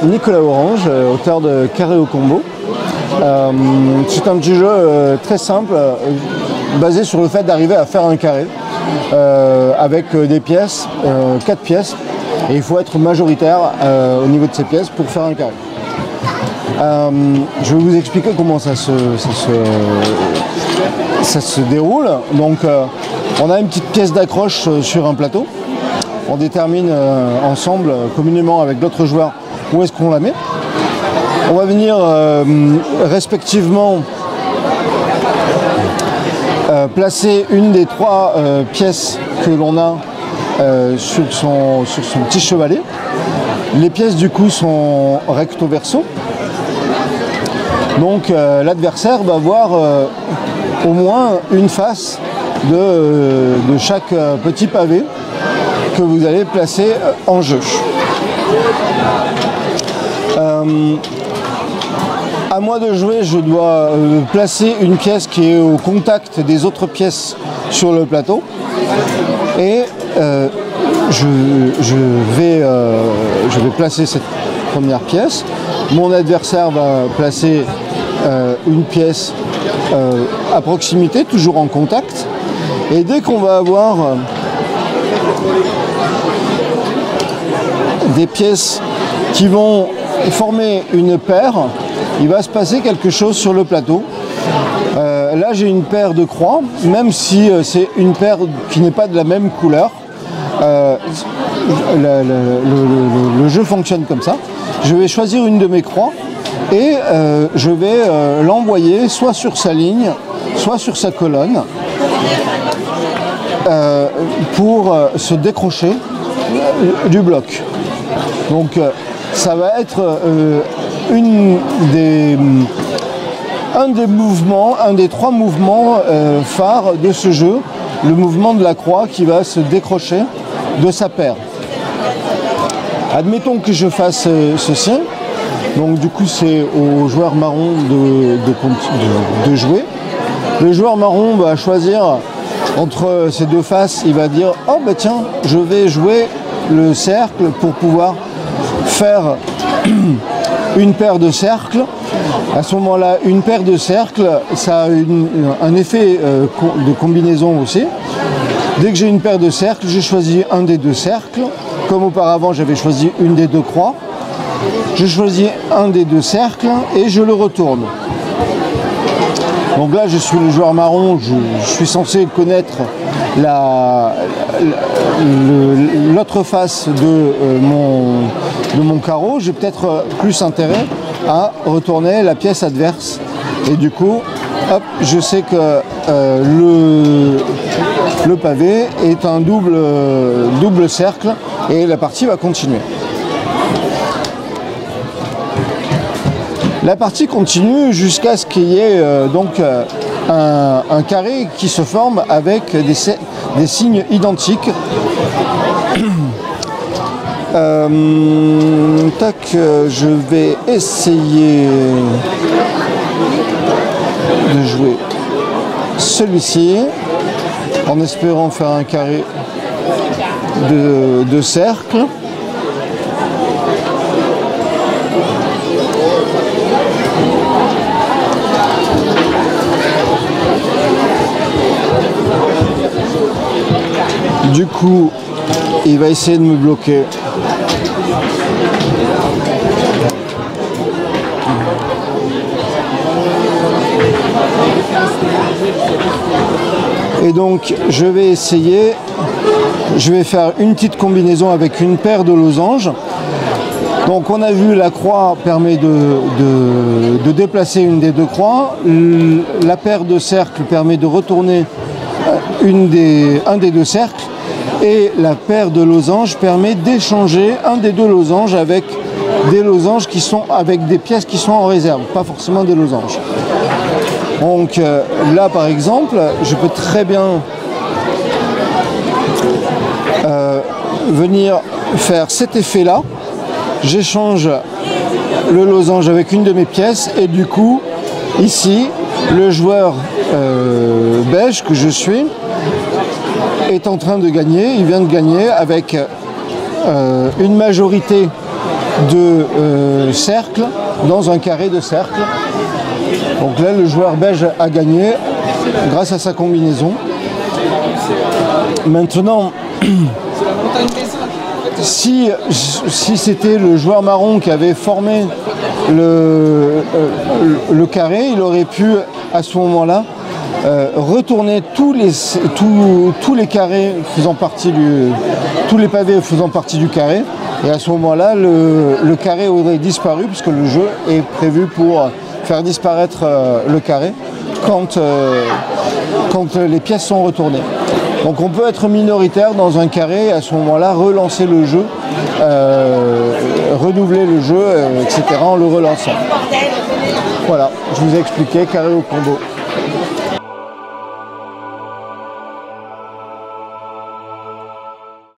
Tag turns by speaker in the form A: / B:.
A: Nicolas Orange, auteur de Carré au combo. C'est un petit jeu très simple, basé sur le fait d'arriver à faire un carré avec des pièces, 4 pièces, et il faut être majoritaire au niveau de ces pièces pour faire un carré. Je vais vous expliquer comment ça se déroule. Donc, on a une petite pièce d'accroche sur un plateau. On détermine ensemble, communément avec d'autres joueurs, où est-ce qu'on la met. On va venir respectivement placer une des 3 pièces que l'on a sur son petit chevalet. Les pièces du coup sont recto verso. Donc l'adversaire va voir au moins une face de chaque petit pavé que vous allez placer en jeu. À moi de jouer, je dois placer une pièce qui est au contact des autres pièces sur le plateau. Et je vais placer cette première pièce. Mon adversaire va placer une pièce à proximité, toujours en contact. Et dès qu'on va avoir des pièces qui vont former une paire, il va se passer quelque chose sur le plateau. Là j'ai une paire de croix, même si c'est une paire qui n'est pas de la même couleur. Le jeu fonctionne comme ça. Je vais choisir une de mes croix et je vais l'envoyer soit sur sa ligne, soit sur sa colonne pour se décrocher du bloc. Donc ça va être un des 3 mouvements phares de ce jeu, le mouvement de la croix qui va se décrocher de sa paire. Admettons que je fasse ceci, donc du coup c'est au joueur marron de jouer. Le joueur marron va choisir entre ces 2 faces, il va dire « Oh bah tiens, je vais jouer le cercle pour pouvoir faire une paire de cercles ». À ce moment-là, une paire de cercles, ça a un effet de combinaison aussi. Dès que j'ai une paire de cercles, je choisis un des 2 cercles. Comme auparavant, j'avais choisi une des 2 croix. Je choisis un des 2 cercles et je le retourne. Donc là, je suis le joueur marron, je suis censé connaître l'autre face de mon carreau. J'ai peut-être plus intérêt à retourner la pièce adverse. Et du coup, hop, je sais que le pavé est un double cercle et la partie va continuer. La partie continue jusqu'à ce qu'il y ait un carré qui se forme avec des signes identiques. Je vais essayer de jouer celui-ci en espérant faire un carré de cercle. Du coup, il va essayer de me bloquer. Et donc, je vais faire une petite combinaison avec une paire de losanges. Donc, on a vu la croix permet de déplacer une des 2 croix. La paire de cercles permet de retourner un des 2 cercles. Et la paire de losanges permet d'échanger un des 2 losanges avec des losanges qui sont avec des pièces qui sont en réserve, pas forcément des losanges. Donc là par exemple, je peux très bien venir faire cet effet là. J'échange le losange avec une de mes pièces et du coup ici le joueur beige que je suis est en train de gagner. Il vient de gagner avec une majorité de cercle dans un carré de cercle. Donc là, le joueur belge a gagné grâce à sa combinaison. Maintenant, si c'était le joueur marron qui avait formé le carré, il aurait pu à ce moment-là retourner tous les carrés faisant partie tous les pavés faisant partie du carré, et à ce moment-là le carré aurait disparu puisque le jeu est prévu pour faire disparaître le carré quand les pièces sont retournées. Donc on peut être minoritaire dans un carré et à ce moment-là relancer le jeu, renouveler le jeu, etc. en le relançant. Voilà, je vous ai expliqué carré au combo.